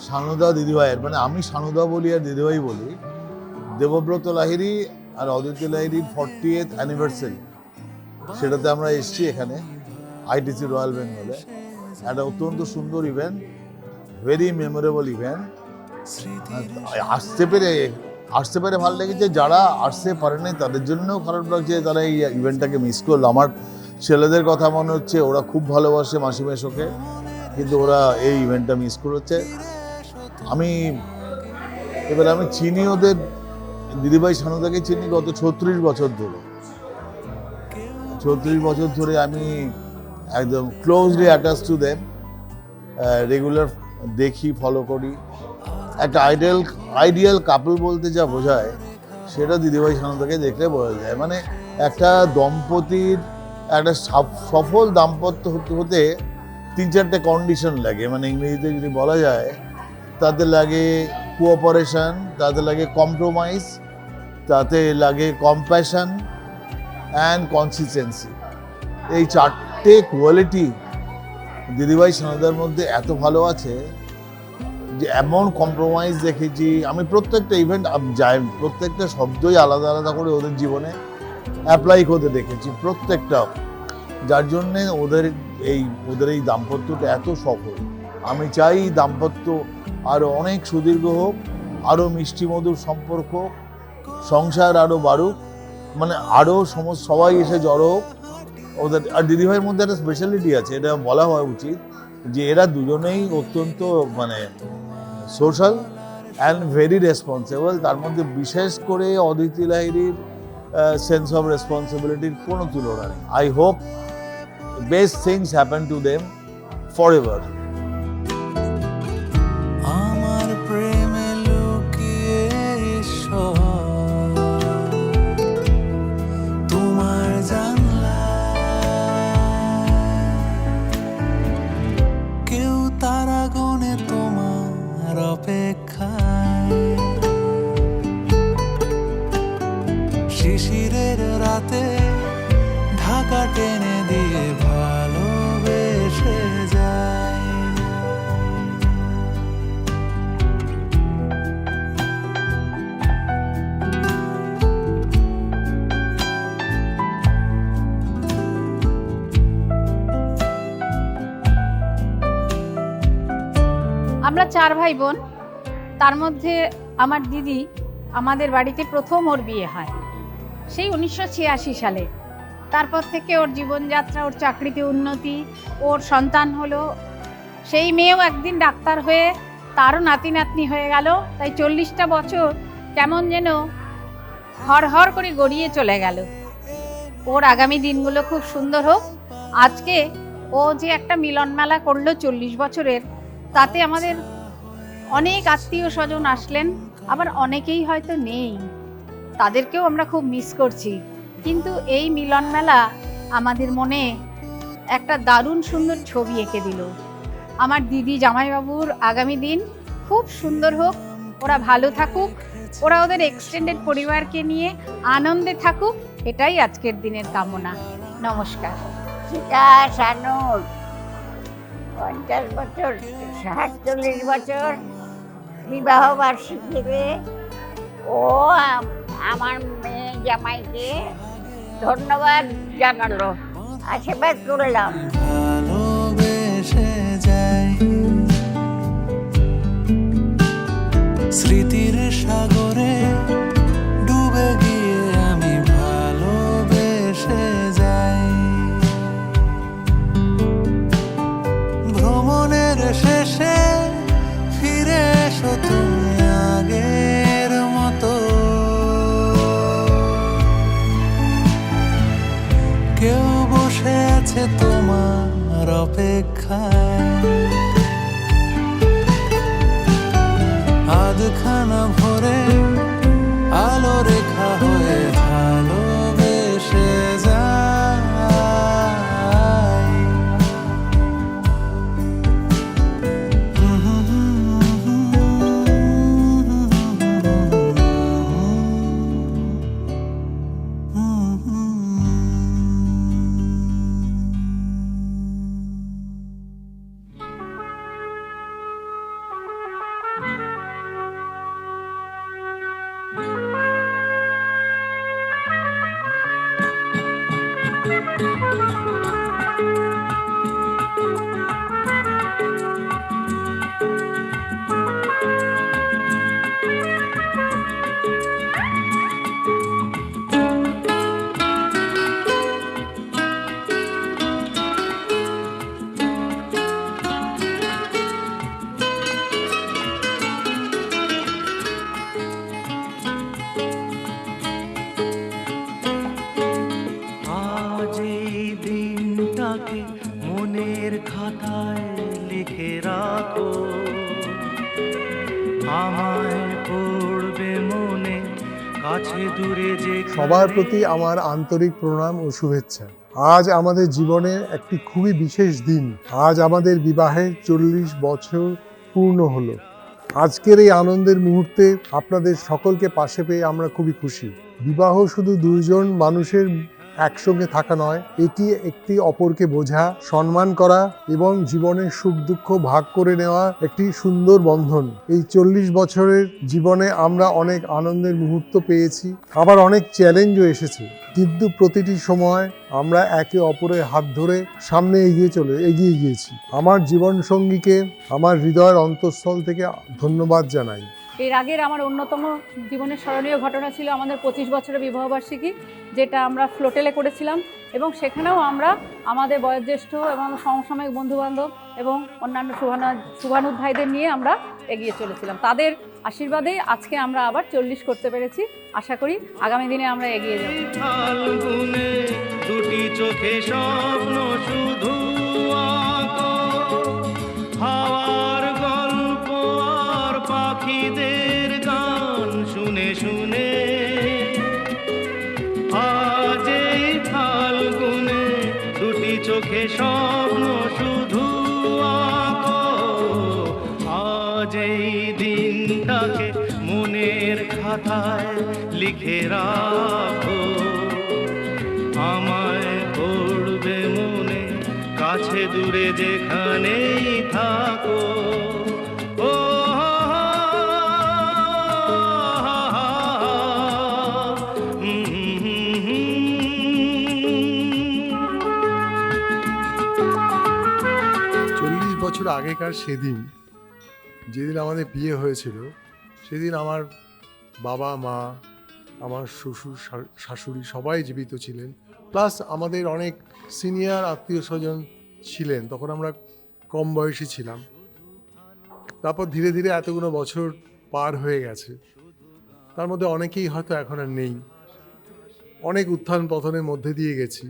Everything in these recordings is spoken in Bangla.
সানুদা দিদিভাইয়ের, মানে আমি সানুদা বলি আর দিদিভাই বলি, দেবব্রত লাহিড়ী আর অদিতি লাহিড়ীর 40th অ্যানিভার্সারি, সেটাতে আমরা এসেছি এখানে আইটিসি রয়্যাল বেঙ্গলে। একটা অত্যন্ত সুন্দর ইভেন্ট, ভেরি মেমোরেবল ইভেন্ট। আসতে পেরে ভালো লেগেছে, যারা আসতে পারেনি তাদের জন্যও খারাপ লাগছে, তারা এই ইভেন্টটাকে মিস করলো। আমার ছেলেদের কথা মনে হচ্ছে, ওরা খুব ভালোবাসে মাসি মেশোকে, কিন্তু ওরা এই ইভেন্টটা মিস করেছে। আমি চিনি ওদের, দিদিভাই সানুদাকে চিনি গত 36 বছর ধরে। 36 বছর ধরে আমি একদম closely attach to them, regular দেখি, ফলো করি। একটা আইডিয়াল কাপল বলতে যা বোঝায়, সেটা দিদিভাই সানুদাকে দেখলে বোঝা যায়। মানে একটা দম্পতির, একটা সফল দাম্পত্য হতে 3-4টে কন্ডিশন লাগে। মানে ইংরেজিতে যদি বলা যায়, তাতে লাগে কোঅপারেশন, তাতে লাগে কম্প্রোমাইজ, তাতে লাগে কম্প্যাশন অ্যান্ড কনসিস্টেন্সি। এই 4টে কোয়ালিটি দিদিভাই সানুদার মধ্যে এত ভালো আছে যে এমন কম্প্রোমাইজ দেখেছি আমি। প্রত্যেকটা ইভেন্ট যাই, প্রত্যেকটা শব্দই আলাদা আলাদা করে ওদের জীবনে অ্যাপ্লাই করতে দেখেছি, প্রত্যেকটা। যার জন্যে ওদের এই দাম্পত্যটা এত সফল। আমি চাই দাম্পত্য আরও অনেক সুদীর্ঘ হোক, আরও মিষ্টি মধুর সম্পর্ক, সংসার আরও বাড়ুক, মানে আরও সবাই এসে জড়ো হোক ওদের। আর দিদিভাইয়ের মধ্যে একটা স্পেশালিটি আছে, এটা বলা হওয়া উচিত, যে এরা দুজনেই অত্যন্ত মানে সোশ্যাল অ্যান্ড ভেরি রেসপন্সিবল। তার মধ্যে বিশেষ করে অদিতি লাহিড়ীর সেন্স অফ রেসপন্সিবিলিটির কোনো তুলনা নেই। I hope best things happen to them for ever. শিশিরের রাতে ঢাকা টেনে দিয়ে ভালোবেসে যায়। আমরা 4 ভাই বোন, তার মধ্যে আমার দিদি, আমাদের বাড়িতে প্রথম ওর বিয়ে হয় সেই 1986 সালে। তারপর থেকে ওর জীবনযাত্রা, ওর চাকরিতে উন্নতি, ওর সন্তান হলো, সেই মেয়েও একদিন ডাক্তার হয়ে তারও নাতি নাতনি হয়ে গেল। তাই 40টা বছর কেমন যেন হর করে গড়িয়ে চলে গেল। ওর আগামী দিনগুলো খুব সুন্দর হোক। আজকে ও যে একটা মিলন মেলা করলো 40 বছরের, তাতে আমাদের অনেক আত্মীয় স্বজন আসলেন, আবার অনেকেই হয়তো নেই। তাদেরকেও আমরা খুব মিস করছি। কিন্তু এই মিলন মেলা আমাদের মনে একটা দারুণ সুন্দর ছবি এঁকে দিল। আমার দিদি জামাইবাবুর আগামী দিন খুব সুন্দর হোক, ওরা ভালো থাকুক, ওরা ওদের এক্সটেন্ডেড পরিবারকে নিয়ে আনন্দে থাকুক, এটাই আজকের দিনের কামনা। নমস্কার। সীতা শানুর 50 বছর 47 বছর বিবাহ বার্ষিকীতে ও আমার মেয়ে জামাইকে ধন্যবাদ জানালো, আশীর্বাদ করলাম। ভালোবেসে যাই স্মৃতির সাগরে ডুবে গিয়ে আমি ভালোবেসে যাই। ভ্রমণের শেষে ফিরে এসো তুমি আগের মতো, কেউ বসে আছে তোমার অপেক্ষায়, আধখানা ভরে আলো রেখা হয়ে ভালোবেসে যাই। আজ এই দিনটাকে মনের খাতায় লিখে রাখো, আমায় পড়বে মনে কাছে দূরে যে সবার প্রতি আমার আন্তরিক প্রণাম ও শুভেচ্ছা। আজ আমাদের জীবনের একটি খুবই বিশেষ দিন। আজ আমাদের বিবাহের 40 বছর পূর্ণ হলো। আজকের এই আনন্দের মুহূর্তে আপনাদের সকলকে পাশে পেয়ে আমরা খুবই খুশি। বিবাহ শুধু দুইজন মানুষের একসঙ্গে থাকা নয়, এটি একটি অপরকে বোঝা, সম্মান করা এবং জীবনের সুখ দুঃখ ভাগ করে নেওয়া একটি সুন্দর বন্ধন। এই 40 বছরের জীবনে আমরা অনেক আনন্দের মুহূর্ত পেয়েছি, আবার অনেক চ্যালেঞ্জও এসেছে, কিন্তু প্রতিটি সময় আমরা একে অপরের হাত ধরে সামনে এগিয়ে গিয়েছি। আমার জীবন সঙ্গীকে আমার হৃদয়ের অন্তঃস্থল থেকে ধন্যবাদ জানাই। এর আগের আমার অন্যতম জীবনের স্মরণীয় ঘটনা ছিল আমাদের 25 বছরের বিবাহবার্ষিকী, যেটা আমরা ফ্লোটেলে করেছিলাম এবং সেখানেও আমরা আমাদের বয়োজ্যেষ্ঠ এবং সমসাময়িক বন্ধুবান্ধব এবং অন্যান্য শুভানুধ্যায়ীদের ভাইদের নিয়ে আমরা এগিয়ে চলেছিলাম। তাদের আশীর্বাদেই আজকে আমরা আবার 40 করতে পেরেছি। আশা করি আগামী দিনে আমরা এগিয়ে যাব। ফাল্গুনে দুটি চোখে স্বপ্ন শুধু আঁকো, হাওয়ার গল্প আর পাখিদের গান শুনে শুনে। আজ এই ফাল্গুনে দুটি চোখে স্বপ্ন শুধু আঁকো, আজ এই দিনটাকে মনের খাতায় লিখে রাখো, আমায় পড়বে মনে কাছে দূরে যেখানেই থাকো। ও বছর আগেকার সেদিন, যেদিন আমাদের বিয়ে হয়েছিল, সেদিন আমার বাবা মা, আমার শ্বশুর শাশুড়ি সবাই জীবিত ছিলেন, প্লাস আমাদের অনেক সিনিয়র আত্মীয় স্বজন ছিলেন। তখন আমরা কম বয়সী ছিলাম। তারপর ধীরে ধীরে এতগুলো বছর পার হয়ে গেছে, তার মধ্যে অনেকেই হয়তো এখন আর নেই। অনেক উত্থান পতনের মধ্যে দিয়ে গেছি।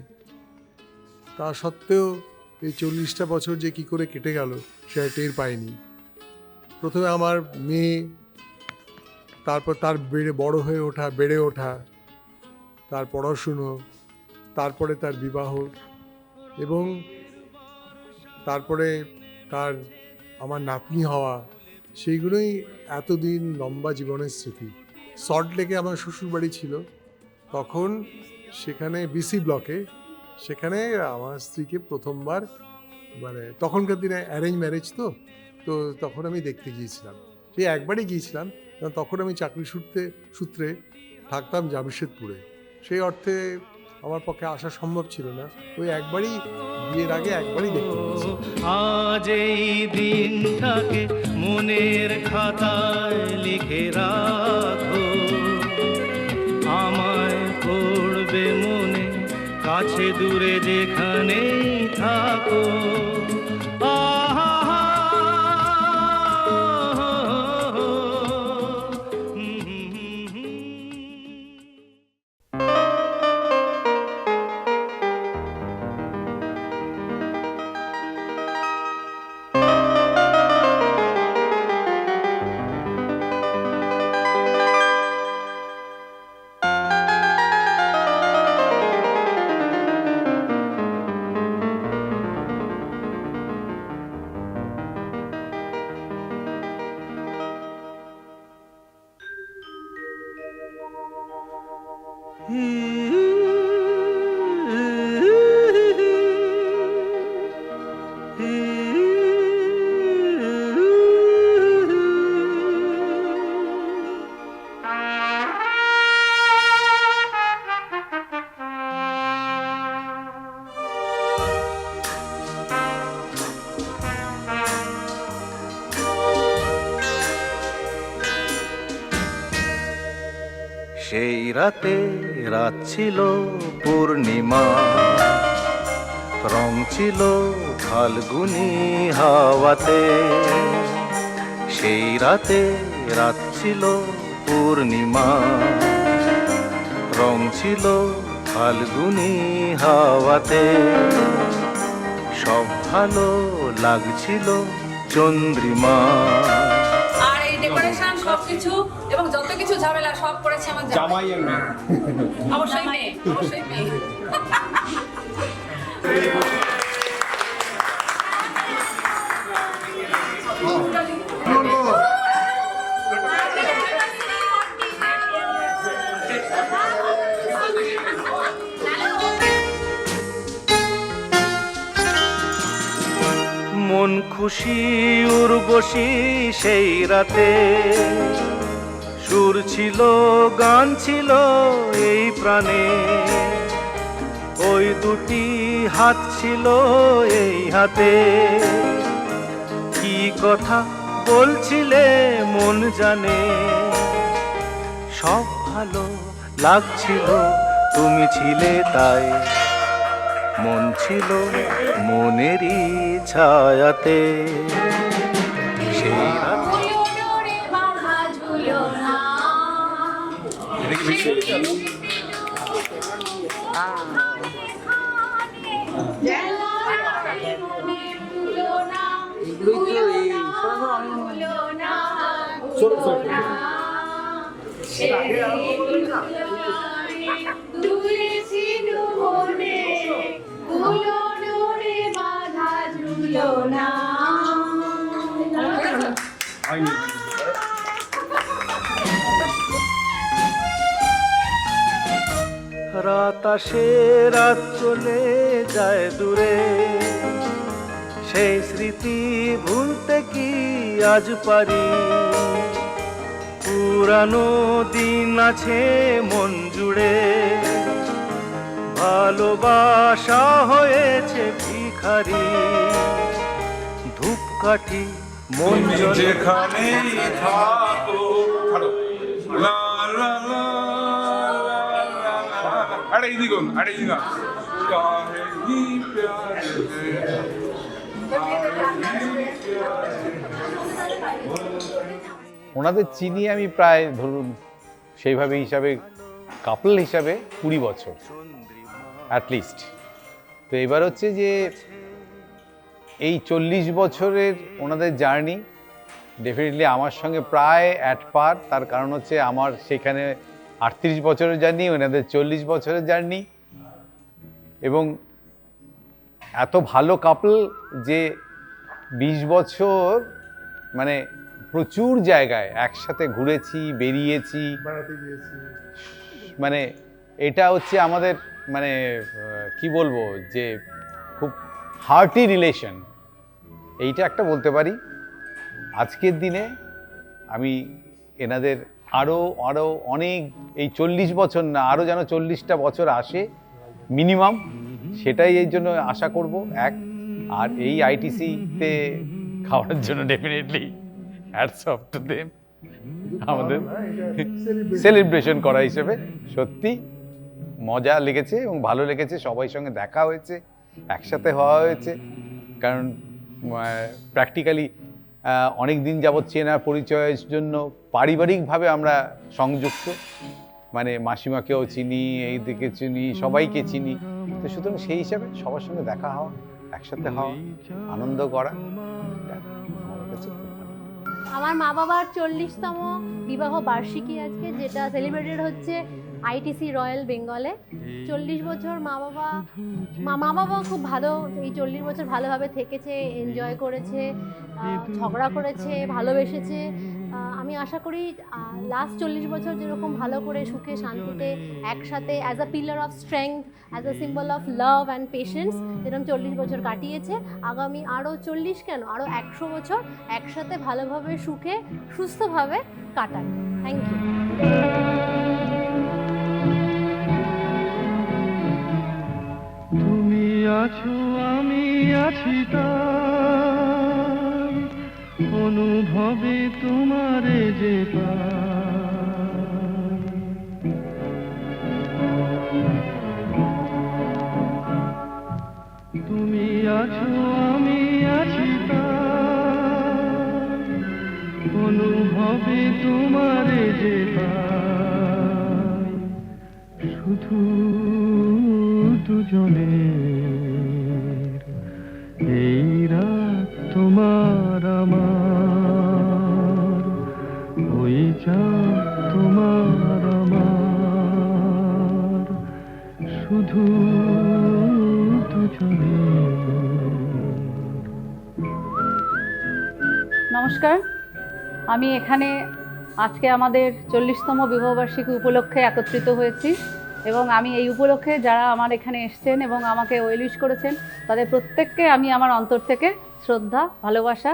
তা সত্ত্বেও এই 40টা বছর যে কী করে কেটে গেল সেটা টের পাইনি। প্রথমে আমার মেয়ে তারপর তার বেড়ে ওঠা, তার পড়াশুনো, তারপরে তার বিবাহ, এবং তারপরে তার আমার নাতনি হওয়া, সেইগুলোই এতদিন লম্বা জীবনের স্মৃতি। সল্ট লেকে আমার শ্বশুরবাড়ি ছিল, তখন সেখানে বিসি ব্লকে, সেখানে আমার স্ত্রীকে প্রথমবার, মানে তখনকার দিনে অ্যারেঞ্জ ম্যারেজ তো তখন আমি দেখতে গিয়েছিলাম। সেই একবারই গিয়েছিলাম, কারণ তখন আমি চাকরি সূত্রে থাকতাম জামশেদপুরে। সেই অর্থে আমার পক্ষে আসা সম্ভব ছিল না। ওই একবারই, বিয়ের আগে একবারই দেখতে গিয়েছি। আজ এই দিনটাকে মনের খাতায় লিখে রাখো, আমায় পড়বে মনে কাছে দূরে যেখানেই থাকো। সেই রাতে রাত ছিল পূর্ণিমা, রং ছিল ফাল্গুনি হাওয়াতে। সেই রাতে রাত ছিল পূর্ণিমা, রং ছিল ফাল্গুনি হাওয়াতে। সব ভালো লাগছিল চন্দ্রিমা। আর এই ডেকোরেশন সবকিছু এবং যত কিছু ঝামেলা সব করেছে আমার জামাই। অবশ্যই মেয়ে, অবশ্যই মেয়ে। মন খুশি উর্বশী সেই রাতে, সুর ছিল গান ছিল এই প্রাণে। ওই দুটি হাত ছিল এই হাতে, কি কথা বলছিলে মন জানে। সব ভালো লাগছিল তুমি ছিলে তাই, মন ছিল মনেরই ছায়াতে। সেই রাত আসে রাত চলে যায় দূরে, সেই স্মৃতি ভুলতে কি আজ পারি। পুরানো দিন আছে মন জুড়ে, ভালোবাসা হয়েছে ভিখারি। ধূপকাঠি মন যেখানেই থাকো, লা লা লা আরে ইদিগন কাহে হি প্যার দে। ওনাদের চিনি আমি প্রায় ধরুন সেইভাবে হিসাবে কাপল হিসাবে 20 বছর অ্যাটলিস্ট। তো এবার হচ্ছে যে এই 40 বছরের ওনাদের জার্নি ডেফিনেটলি আমার সঙ্গে প্রায় অ্যাট পার। তার কারণ হচ্ছে আমার সেখানে 38 বছরের জার্নি, ওনাদের 40 বছরের জার্নি, এবং এত ভালো কাপল যে 20 বছর মানে প্রচুর জায়গায় একসাথে ঘুরেছি, বেরিয়েছি, মানে এটা হচ্ছে আমাদের মানে কি বলবো যে খুব হার্টি রিলেশন, এইটা একটা বলতে পারি। আজকের দিনে আমি এনাদের আরও অনেক, এই 40 বছর না, আরও যেন 40টা বছর আসে মিনিমাম, সেটাই এই জন্য আশা করব। এক, আর এই আইটিসিতে খাওয়ার জন্য definitely hats off to them, আমাদের সেলিব্রেশন করা হিসেবে সত্যি মজা লেগেছে এবং ভালো লেগেছে। সবাই সঙ্গে দেখা হয়েছে, একসাথে হওয়া হয়েছে, কারণ প্র্যাকটিক্যালি অনেক দিন যাবৎ চেনার পরিচয়ের জন্য পারিবারিকভাবে আমরা সংযুক্ত, মানে মাসিমাকেও চিনি, এই দিকে চিনি, সবাইকে চিনি। তো সুতরাং সেই হিসাবে সবার সঙ্গে দেখা হওয়া, একসাথে হওয়া, আনন্দ করা, আমার কাছে খুব ভালো। আমার মা বাবার 40তম বিবাহ বার্ষিকী আজকে, যেটা সেলিব্রেটেড হচ্ছে আইটিসি রয়্যাল বেঙ্গলে। 40 বছর মা বাবা খুব ভালো, এই 40 বছর ভালোভাবে থেকেছে, এনজয় করেছে, ঝগড়া করেছে, ভালোবেসেছে। আমি আশা করি লাস্ট 40 বছর যেরকম ভালো করে সুখে শান্তিতে একসাথে as a pillar of strength, as a symbol of love and patience যেরকম 40 বছর কাটিয়েছে, আগামী আরও 40 কেন আরও 100 বছর একসাথে ভালোভাবে সুখে সুস্থভাবে কাটান। Thank you. তুমি আছো আমি আছি, তাই অনুভবে তোমারে যে পাই। তুমি আছো আমি আছি, তাই অনুভবে তোমারে যে পাই। শুধু দুজনের এই রাত তোমার আমার, ওই চাঁদ তোমার আমার, শুধু দুজনের। নমস্কার, আমি এখানে আজকে আমাদের 40তম বিবাহবার্ষিকী উপলক্ষে একত্রিত হয়েছি, এবং আমি এই উপলক্ষে যারা আমার এখানে এসছেন এবং আমাকে ওয়েল উইশ করেছেন তাদের প্রত্যেককে আমি আমার অন্তর থেকে শ্রদ্ধা, ভালোবাসা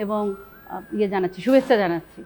এবং জানাচ্ছি, শুভেচ্ছা জানাচ্ছি।